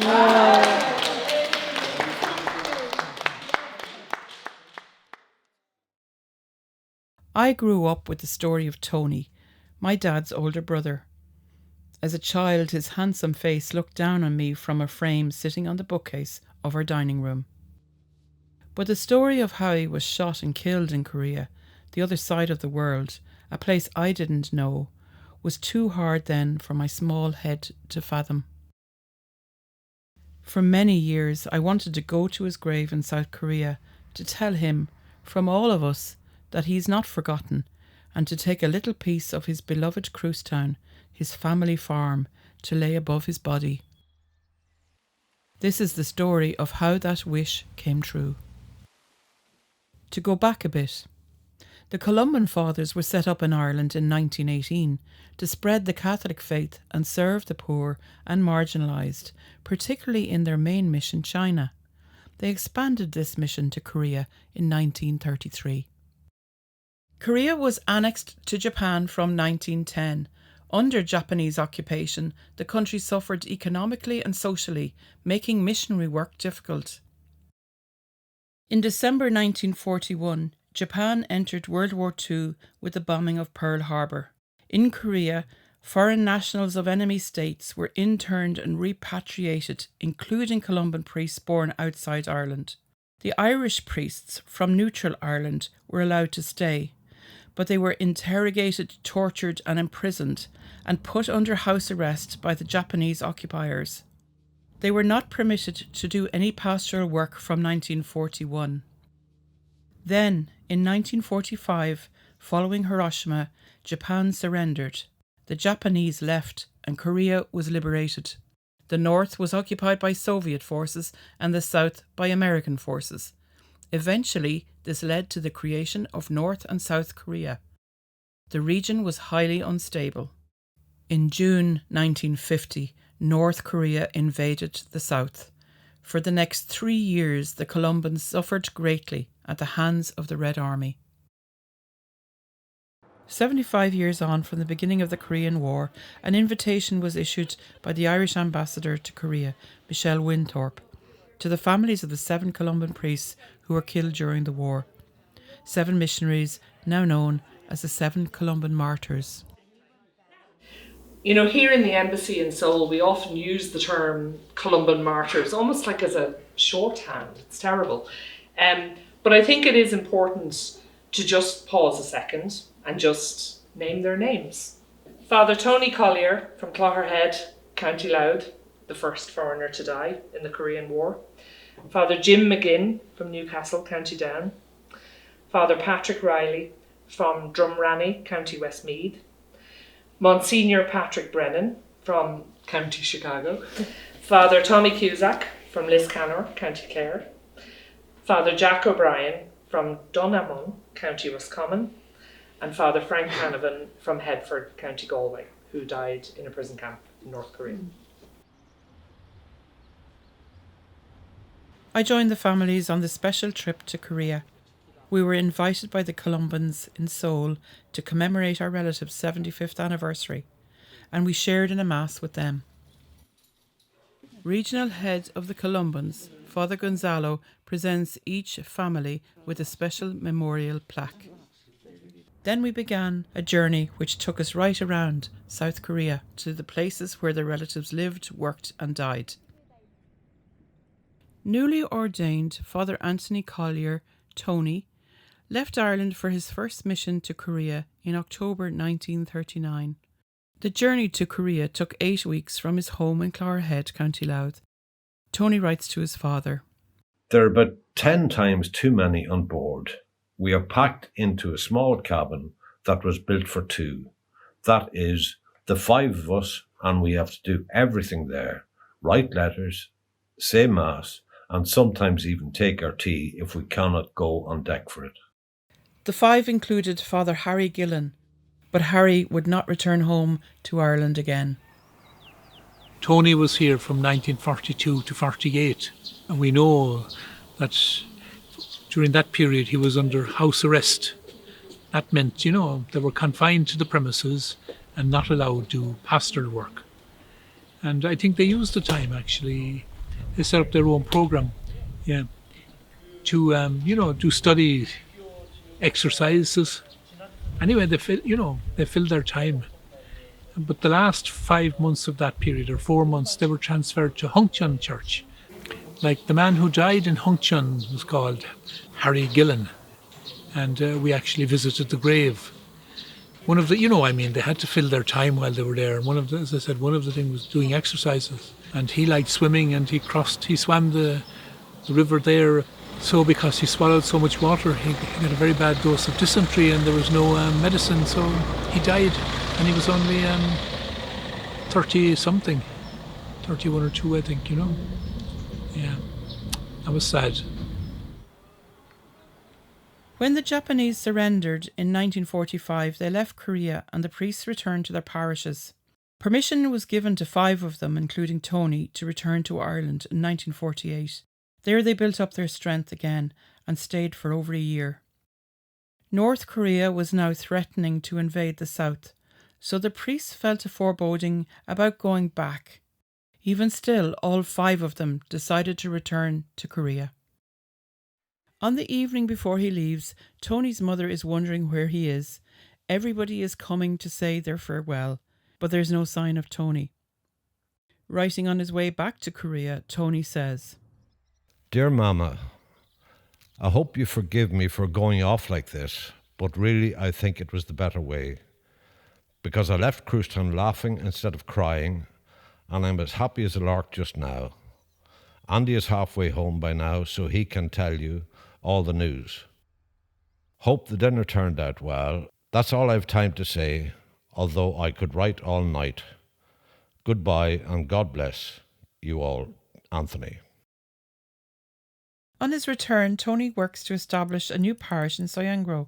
I grew up with the story of Tony, my dad's older brother. As a child, his handsome face looked down on me from a frame sitting on the bookcase of our dining room. But the story of how he was shot and killed in Korea, the other side of the world, a place I didn't know, was too hard then for my small head to fathom. For many years, I wanted to go to his grave in South Korea to tell him, from all of us, that he's not forgotten, and to take a little piece of his beloved cruise town, his family farm, to lay above his body. This is the story of how that wish came true. To go back a bit, the Columban Fathers were set up in Ireland in 1918 to spread the Catholic faith and serve the poor and marginalised, particularly in their main mission, China. They expanded this mission to Korea in 1933. Korea was annexed to Japan from 1910. Under Japanese occupation, the country suffered economically and socially, making missionary work difficult. In December 1941, Japan entered World War II with the bombing of Pearl Harbor. In Korea, foreign nationals of enemy states were interned and repatriated, including Columban priests born outside Ireland. The Irish priests from neutral Ireland were allowed to stay, but they were interrogated, tortured and imprisoned and put under house arrest by the Japanese occupiers. They were not permitted to do any pastoral work from 1941. Then, in 1945, following Hiroshima, Japan surrendered. The Japanese left and Korea was liberated. The north was occupied by Soviet forces and the south by American forces. Eventually, this led to the creation of North and South Korea. The region was highly unstable. In June 1950, North Korea invaded the south. For the next 3 years, the Columbans suffered greatly at the hands of the Red Army. 75 years on from the beginning of the Korean War, an invitation was issued by the Irish ambassador to Korea, Michelle Winthorpe, to the families of the 7 Columban priests who were killed during the war. 7 missionaries, now known as the 7 Columban martyrs. You know, here in the embassy in Seoul, we often use the term Columban martyrs, almost like as a shorthand. It's terrible. But I think it is important to just pause a second and just name their names. Father Tony Collier from Clogherhead, County Louth, the first foreigner to die in the Korean War. Father Jim McGinn from Newcastle, County Down. Father Patrick Riley from Drumranny, County Westmeath. Monsignor Patrick Brennan from County Chicago. Father Tommy Cusack from Liscannor, County Clare. Father Jack O'Brien from Dunamon, County Roscommon. And Father Frank Canavan from Headford, County Galway, who died in a prison camp in North Korea. I joined the families on the special trip to Korea. We were invited by the Columbans in Seoul to commemorate our relatives' 75th anniversary, and we shared in a mass with them. Regional head of the Columbans, Father Gonzalo, presents each family with a special memorial plaque. Then we began a journey which took us right around South Korea to the places where their relatives lived, worked and died. Newly ordained Father Anthony Collier, Tony, left Ireland for his first mission to Korea in October 1939. The journey to Korea took 8 weeks from his home in Clogherhead, County Louth. Tony writes to his father, "There are about 10 times too many on board. We are packed into a small cabin that was built for 2. That is, the 5 of us, and we have to do everything there. Write letters, say mass, and sometimes even take our tea if we cannot go on deck for it." The 5 included Father Harry Gillen, but Harry would not return home to Ireland again. Tony was here from 1942 to 48, and we know that during that period he was under house arrest. That meant, they were confined to the premises and not allowed to do pastoral work. And I think they used the time, actually. They set up their own program, yeah, to, do study exercises. Anyway, they filled their time. But the last 5 months of that period, or 4 months, they were transferred to Hungchun Church. Like the man who died in Hungchun was called Harry Gillen, and we actually visited the grave. One of the, they had to fill their time while they were there. And as I said, one of the things was doing exercises. And he liked swimming, and he swam the river there. So because he swallowed so much water, he got a very bad dose of dysentery, and there was no medicine, so he died. And he was only 30-something, 31 or 2, I think, Yeah, that was sad. When the Japanese surrendered in 1945, they left Korea and the priests returned to their parishes. Permission was given to 5 of them, including Tony, to return to Ireland in 1948. There they built up their strength again and stayed for over a year. North Korea was now threatening to invade the south, so the priests felt a foreboding about going back. Even still, all 5 of them decided to return to Korea. On the evening before he leaves, Tony's mother is wondering where he is. Everybody is coming to say their farewell, but there's no sign of Tony. Writing on his way back to Korea, Tony says, "Dear Mama, I hope you forgive me for going off like this, but really I think it was the better way. Because I left Cruisetown laughing instead of crying, and I'm as happy as a lark just now. Andy is halfway home by now, so he can tell you all the news. Hope the dinner turned out well. That's all I've time to say, although I could write all night. Goodbye and God bless you all, Anthony." On his return, Tony works to establish a new parish in Soyangro,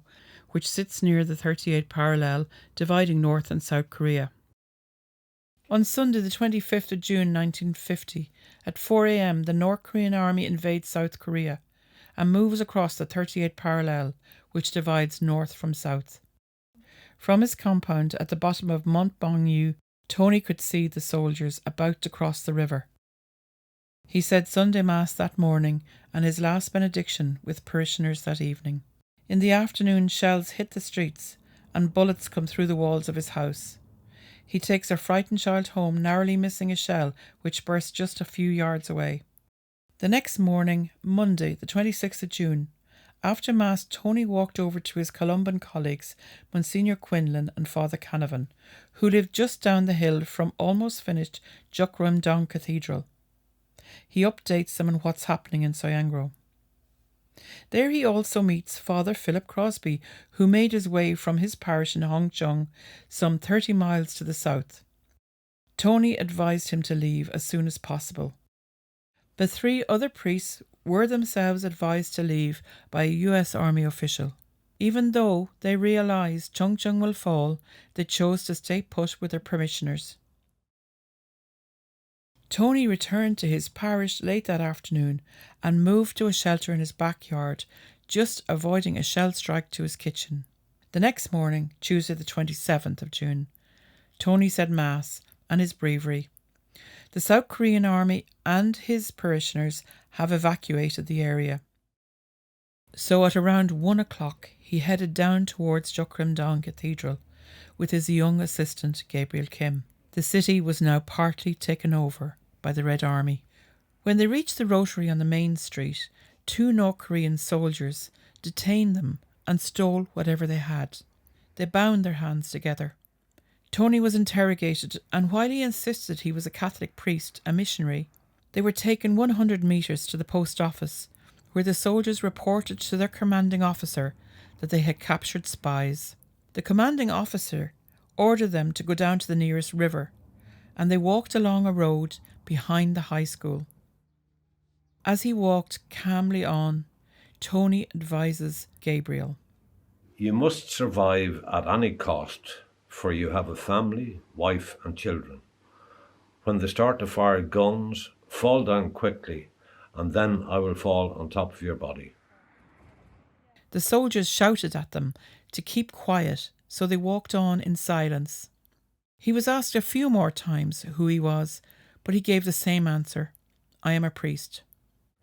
which sits near the 38th parallel, dividing North and South Korea. On Sunday, the 25th of June 1950, at 4 a.m, the North Korean army invades South Korea and moves across the 38th parallel, which divides North from South. From his compound at the bottom of Mont Bongyu, Tony could see the soldiers about to cross the river. He said Sunday Mass that morning and his last benediction with parishioners that evening. In the afternoon, shells hit the streets and bullets come through the walls of his house. He takes a frightened child home, narrowly missing a shell which burst just a few yards away. The next morning, Monday, the 26th of June, after Mass, Tony walked over to his Columban colleagues, Monsignor Quinlan and Father Canavan, who lived just down the hill from almost finished Jukrum Cathedral. He updates them on what's happening in Soyangro. There he also meets Father Philip Crosby, who made his way from his parish in Hongchung, some 30 miles to the south. Tony advised him to leave as soon as possible. The 3 other priests were themselves advised to leave by a US Army official. Even though they realised Chungcheong will fall, they chose to stay put with their parishioners. Tony returned to his parish late that afternoon and moved to a shelter in his backyard, just avoiding a shell strike to his kitchen. The next morning, Tuesday the 27th of June, Tony said Mass and his breviary. The South Korean army and his parishioners have evacuated the area. So at around 1 o'clock, he headed down towards Jukrum Cathedral with his young assistant Gabriel Kim. The city was now partly taken over by the Red Army. When they reached the rotary on the main street, 2 North Korean soldiers detained them and stole whatever they had. They bound their hands together. Tony was interrogated, and while he insisted he was a Catholic priest, a missionary, they were taken 100 metres to the post office, where the soldiers reported to their commanding officer that they had captured spies. The commanding officer ordered them to go down to the nearest river, and they walked along a road behind the high school. As he walked calmly on, Tony advises Gabriel. "You must survive at any cost, for you have a family, wife and children. When they start to fire guns, fall down quickly, and then I will fall on top of your body." The soldiers shouted at them to keep quiet, so they walked on in silence. He was asked a few more times who he was, but he gave the same answer: I am a priest.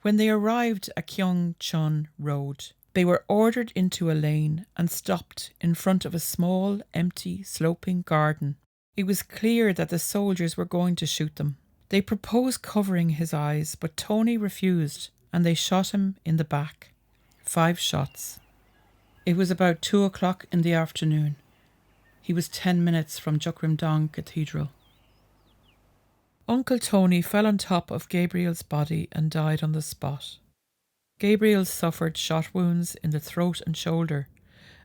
When they arrived at Kyong Chun Road, they were ordered into a lane and stopped in front of a small, empty, sloping garden. It was clear that the soldiers were going to shoot them. They proposed covering his eyes, but Tony refused, and they shot him in the back. 5 shots. It was about 2 o'clock in the afternoon. He was 10 minutes from Jukrimdong Cathedral. Uncle Tony fell on top of Gabriel's body and died on the spot. Gabriel suffered shot wounds in the throat and shoulder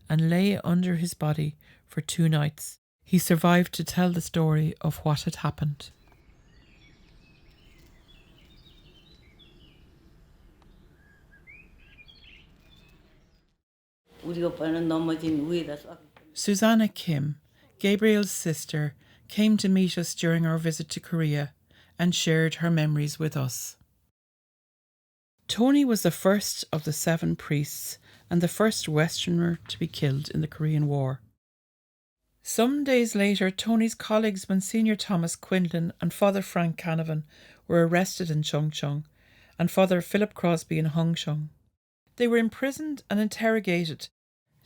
and lay under his body for 2 nights. He survived to tell the story of what had happened. Susanna Kim, Gabriel's sister, came to meet us during our visit to Korea and shared her memories with us. Tony was the first of the 7 priests and the first Westerner to be killed in the Korean War. Some days later, Tony's colleagues Monsignor Thomas Quinlan and Father Frank Canavan were arrested in Chungcheong and Father Philip Crosby in Hongcheong. They were imprisoned and interrogated.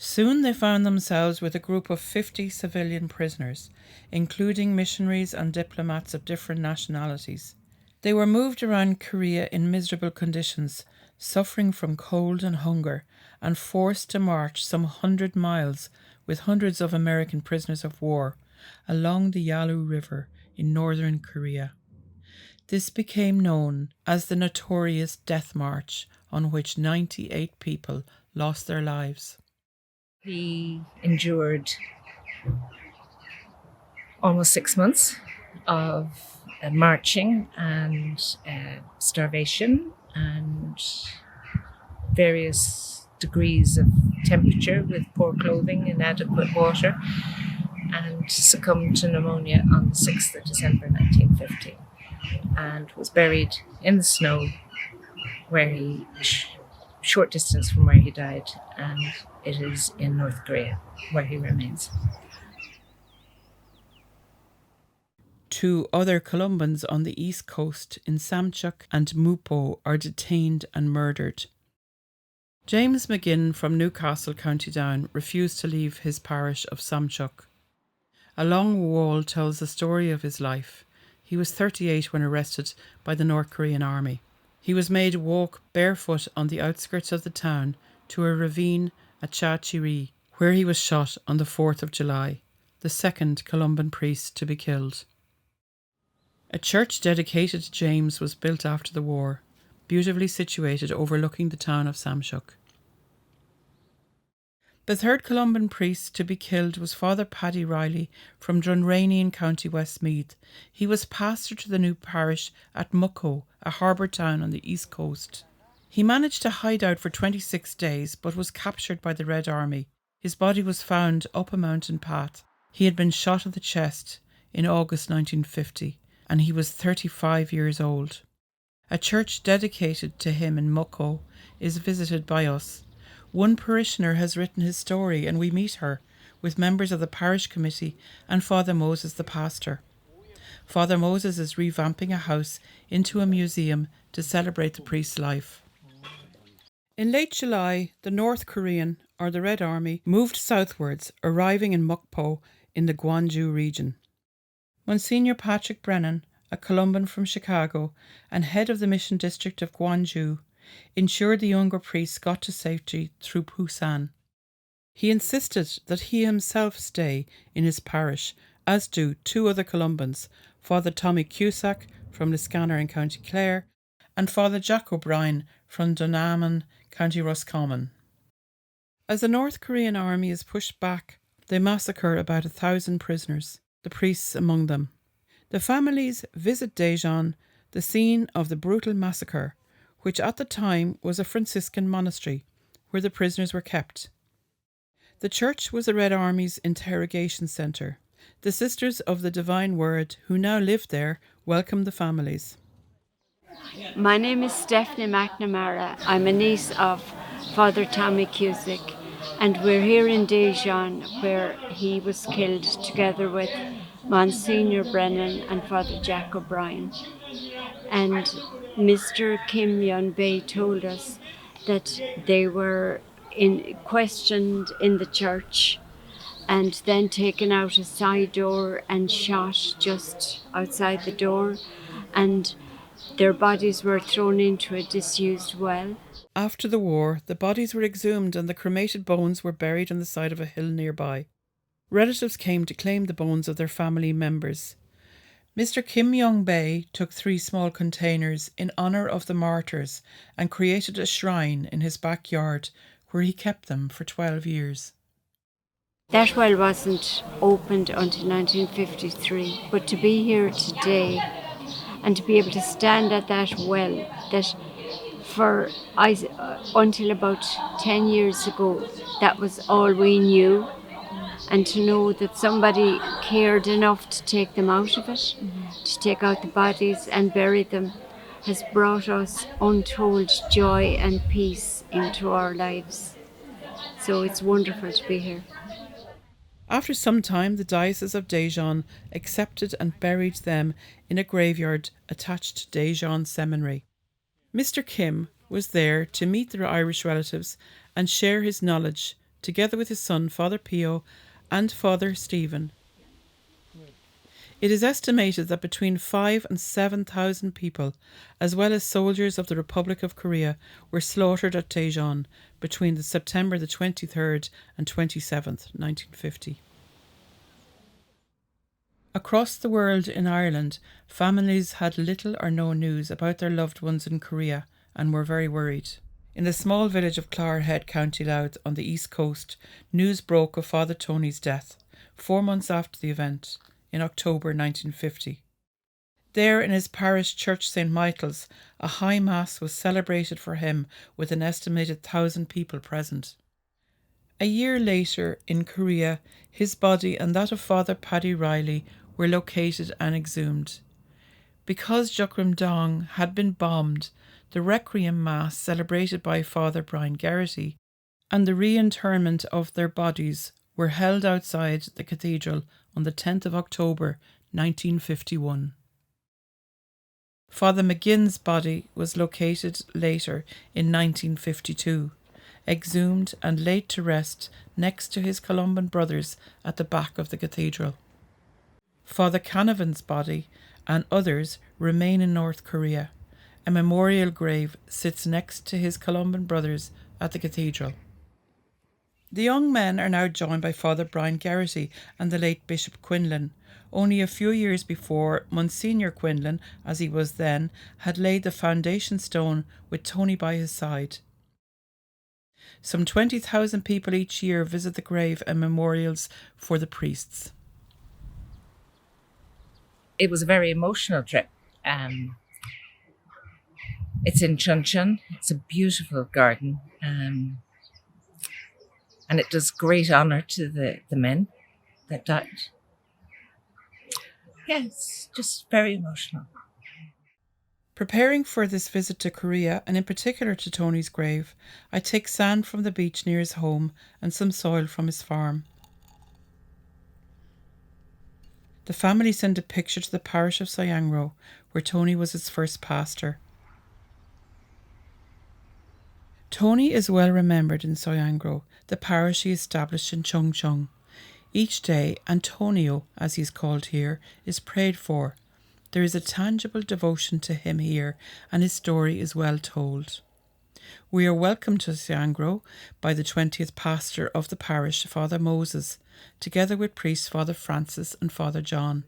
Soon they found themselves with a group of 50 civilian prisoners, including missionaries and diplomats of different nationalities. They were moved around Korea in miserable conditions, suffering from cold and hunger, and forced to march some 100 miles with hundreds of American prisoners of war along the Yalu River in northern Korea. This became known as the notorious Death March, on which 98 people lost their lives. He endured almost 6 months of marching and starvation and various degrees of temperature with poor clothing, inadequate water, and succumbed to pneumonia on the 6th of December 1950 and was buried in the snow where he short distance from where he died, and it is in North Korea where he remains. 2 other Columbans on the east coast in Samchuk and Mupo are detained and murdered. James McGinn from Newcastle, County Down, refused to leave his parish of Samchuk. A long wall tells the story of his life. He was 38 when arrested by the North Korean army. He was made walk barefoot on the outskirts of the town to a ravine at Cha-Chiri, where he was shot on the 4th of July, the 2nd Columban priest to be killed. A church dedicated to James was built after the war, beautifully situated overlooking the town of Samchuk. The 3rd Columban priest to be killed was Father Paddy Riley from Drunraine in County Westmeath. He was pastor to the new parish at Mucko, a harbour town on the east coast. He managed to hide out for 26 days but was captured by the Red Army. His body was found up a mountain path. He had been shot in the chest in August 1950 and he was 35 years old. A church dedicated to him in Mucko is visited by us. One parishioner has written his story and we meet her with members of the parish committee and Father Moses the pastor. Father Moses is revamping a house into a museum to celebrate the priest's life. In late July, the North Korean, or the Red Army, moved southwards, arriving in Mukpo in the Gwangju region. Monsignor Patrick Brennan, a Columban from Chicago and head of the mission district of Gwangju, ensured the younger priests got to safety through Busan. He insisted that he himself stay in his parish, as do 2 other Columbans, Father Tommy Cusack from Liscannor in County Clare and Father Jack O'Brien from Dunaman, County Roscommon. As the North Korean army is pushed back, they massacre about 1,000 prisoners, the priests among them. The families visit Daejeon, the scene of the brutal massacre, which at the time was a Franciscan monastery where the prisoners were kept. The church was the Red Army's interrogation centre. The Sisters of the Divine Word, who now live there, welcomed the families. My name is Stephanie McNamara. I'm a niece of Father Tommy Cusack, and we're here in Daejeon where he was killed together with Monsignor Brennan and Father Jack O'Brien. And Mr. Kim Yun Bei told us that they were questioned in the church and then taken out a side door and shot just outside the door, and their bodies were thrown into a disused well. After the war, the bodies were exhumed and the cremated bones were buried on the side of a hill nearby. Relatives came to claim the bones of their family members. Mr. Kim Yong Bei took 3 small containers in honour of the martyrs and created a shrine in his backyard where he kept them for 12 years. That well wasn't opened until 1953, but to be here today and to be able to stand at that well that until about 10 years ago, that was all we knew, and to know that somebody cared enough to take them out of it, to take out the bodies and bury them, has brought us untold joy and peace into our lives. So it's wonderful to be here. After some time, the Diocese of Daejeon accepted and buried them in a graveyard attached to Daejeon Seminary. Mr. Kim was there to meet their Irish relatives and share his knowledge, together with his son, Father Pio, and Father Stephen. It is estimated that between 5,000 and 7,000 people, as well as soldiers of the Republic of Korea, were slaughtered at Daejeon between the September the 23rd and 27th, 1950. Across the world in Ireland, families had little or no news about their loved ones in Korea and were very worried. In the small village of Clogherhead, County Louth on the east coast, news broke of Father Tony's death, 4 months after the event, in October 1950. There in his parish church St. Michael's, a high mass was celebrated for him with an estimated 1,000 people present. A year later, in Korea, his body and that of Father Paddy Riley were located and exhumed. Because Jukrim-dong had been bombed, the Requiem Mass celebrated by Father Brian Garrity and the reinterment of their bodies were held outside the cathedral on the 10th of October 1951. Father McGinn's body was located later in 1952, exhumed and laid to rest next to his Columban brothers at the back of the cathedral. Father Canavan's body and others remain in North Korea. A memorial grave sits next to his Columban brothers at the cathedral. The young men are now joined by Father Brian Garrity and the late Bishop Quinlan. Only a few years before, Monsignor Quinlan, as he was then, had laid the foundation stone with Tony by his side. Some 20,000 people each year visit the grave and memorials for the priests. It was a very emotional trip. It's in Chuncheon. It's a beautiful garden. And it does great honour to the men that died. Yeah, it's just very emotional. Preparing for this visit to Korea, and in particular to Tony's grave, I take sand from the beach near his home and some soil from his farm. The family sent a picture to the parish of Soyangro, where Tony was its first pastor. Tony is well remembered in Soyangro, the parish he established in Chungcheong. Each day, Antonio, as he is called here, is prayed for. There is a tangible devotion to him here, and his story is well told. We are welcomed to Soyangro by the 20th pastor of the parish, Father Moses, together with priests Father Francis and Father John.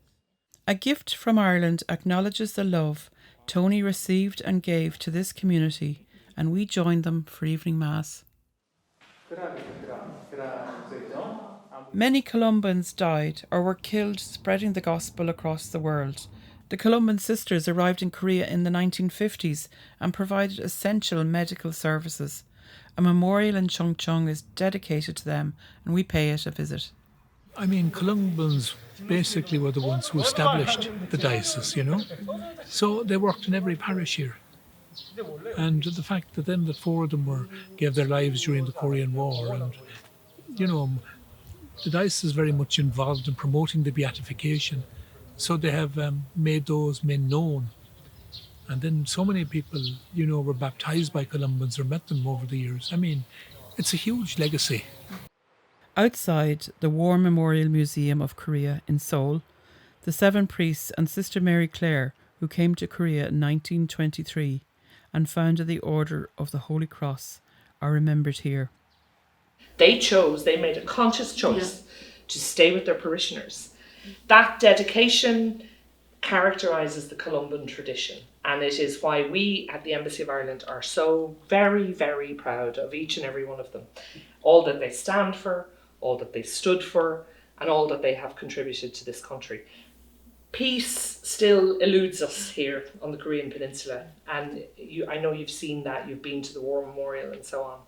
A gift from Ireland acknowledges the love Tony received and gave to this community, and we join them for evening mass. Many Columbans died or were killed spreading the gospel across the world. The Columban sisters arrived in Korea in the 1950s and provided essential medical services. A memorial in Chungcheong is dedicated to them, and we pay it a visit. I mean, Columbans basically were the ones who established the diocese, you know. So they worked in every parish here. And the fact that then the 4 of them gave their lives during the Korean War, and, you know, the diocese is very much involved in promoting the beatification So they have made those men known. And then so many people, were baptized by Columbans or met them over the years. I mean, it's a huge legacy. Outside the War Memorial Museum of Korea in Seoul, the 7 priests and Sister Mary Clare, who came to Korea in 1923 and founded the Order of the Holy Cross, are remembered here. They made a conscious choice to stay with their parishioners. That dedication characterises the Columban tradition, and it is why we at the Embassy of Ireland are so very, very proud of each and every one of them. All that they stand for, all that they stood for, and all that they have contributed to this country. Peace still eludes us here on the Korean Peninsula, and I know you've seen that, you've been to the War Memorial and so on.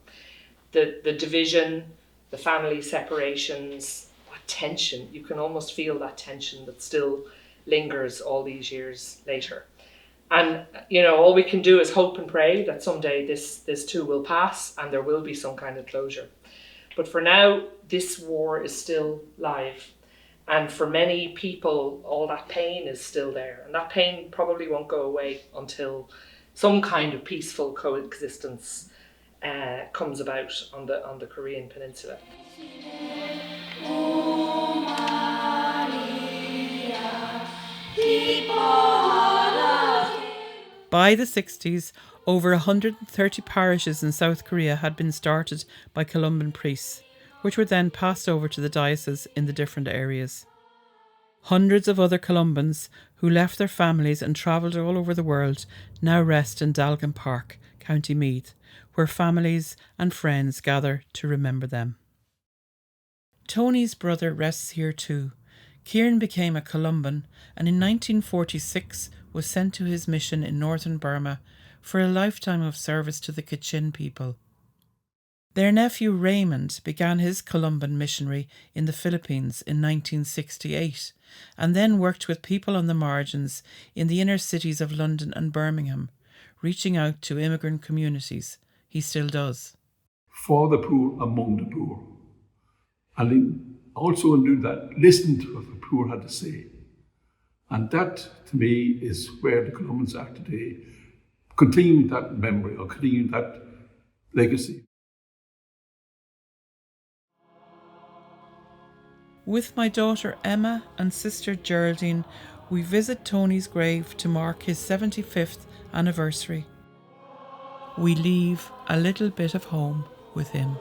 The division, the family separations, what tension, you can almost feel that tension that still lingers all these years later. And, all we can do is hope and pray that someday this too will pass and there will be some kind of closure. But for now, this war is still live. And for many people, all that pain is still there. And that pain probably won't go away until some kind of peaceful coexistence comes about on the Korean Peninsula. By the 60s, over 130 parishes in South Korea had been started by Columban priests, which were then passed over to the diocese in the different areas. Hundreds of other Columbans who left their families and travelled all over the world now rest in Dalgan Park, County Meath, where families and friends gather to remember them. Tony's brother rests here too. Kieran became a Columban and in 1946 was sent to his mission in northern Burma for a lifetime of service to the Kachin people. Their nephew Raymond began his Columban missionary in the Philippines in 1968 and then worked with people on the margins in the inner cities of London and Birmingham, reaching out to immigrant communities. He still does. For the poor, among the poor. And also in doing that, listen to what the poor had to say. And that, to me, is where the Columbans are today, continuing that memory or continuing that legacy. With my daughter Emma and sister Geraldine, we visit Tony's grave to mark his 75th anniversary. We leave a little bit of home with him.